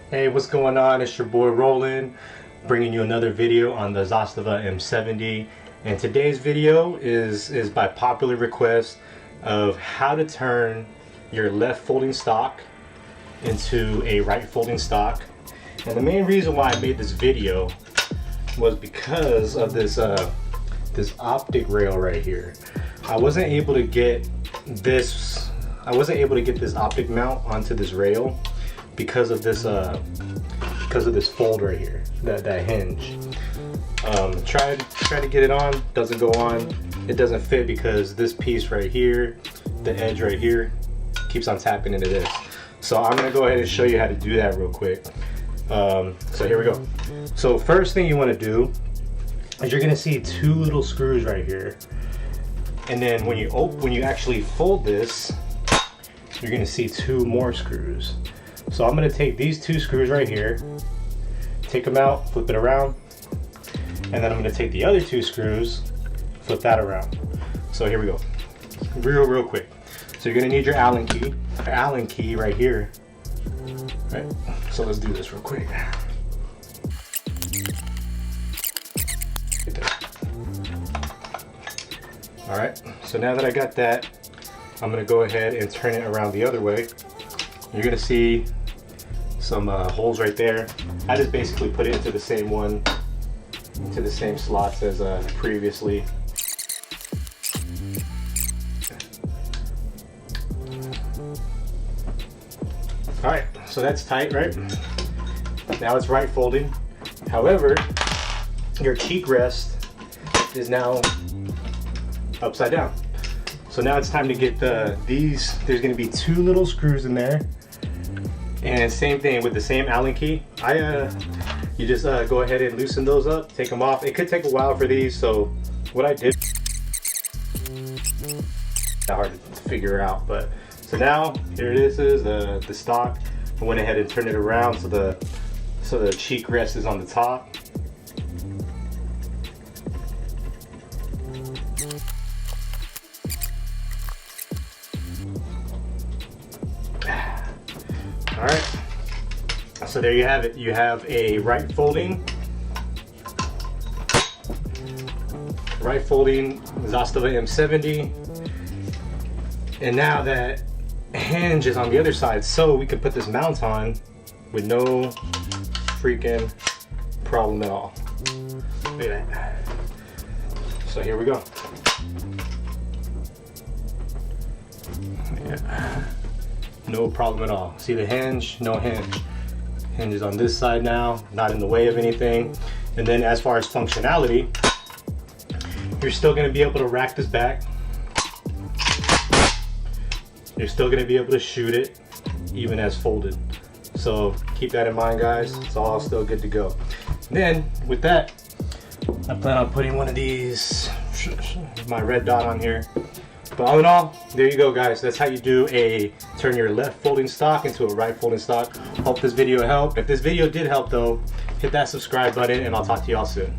Hey, what's going on? It's your boy Roland, bringing you another video on the Zastava M70. And today's video is by popular request of how to turn your left folding stock into a right folding stock. And the main reason why I made this video was because of this this optic rail right here. I wasn't able to get this optic mount onto this rail because of this fold right here, that hinge. Tried to get it on, doesn't go on. It doesn't fit because this piece right here, the edge right here, keeps on tapping into this. So I'm gonna go ahead and show you how to do that real quick. So here we go. So first thing you want to do is you're gonna see two little screws right here, and then when you actually fold this, you're gonna see two more screws. So I'm gonna take these two screws right here, take them out, flip it around, and then I'm gonna take the other two screws, flip that around. So here we go, real quick. So you're gonna need your Allen key right here. Right, so let's do this real quick. All right, so now that I got that, I'm gonna go ahead and turn it around the other way. You're gonna see some holes right there. I just basically put it into the same slots as previously. All right, so that's tight, right? Now it's right folding. However, your cheek rest is now upside down. So now it's time to get these. There's going to be two little screws in there, and same thing with the same Allen key. You just go ahead and loosen those up, take them off. It could take a while for these, so what I did, hard to figure out, but so now here it is the stock. I went ahead and turned it around so the cheek rest is on the top. All right, so there you have it. You have a right folding Zastava M70, and now that hinge is on the other side, so we can put this mount on with no freaking problem at all. Look at that. So here we go. Yeah. No problem at all. See the hinge? No hinge. Hinge is on this side now, not in the way of anything. And then as far as functionality, you're still going to be able to rack this back. You're still going to be able to shoot it even as folded. So keep that in mind, guys. It's all still good to go. Then with that, I plan on putting one of these, my red dot on here. But all in all, there you go, guys. That's how you turn your left folding stock into a right folding stock. Hope this video helped. If this video did help though, hit that subscribe button and I'll talk to y'all soon.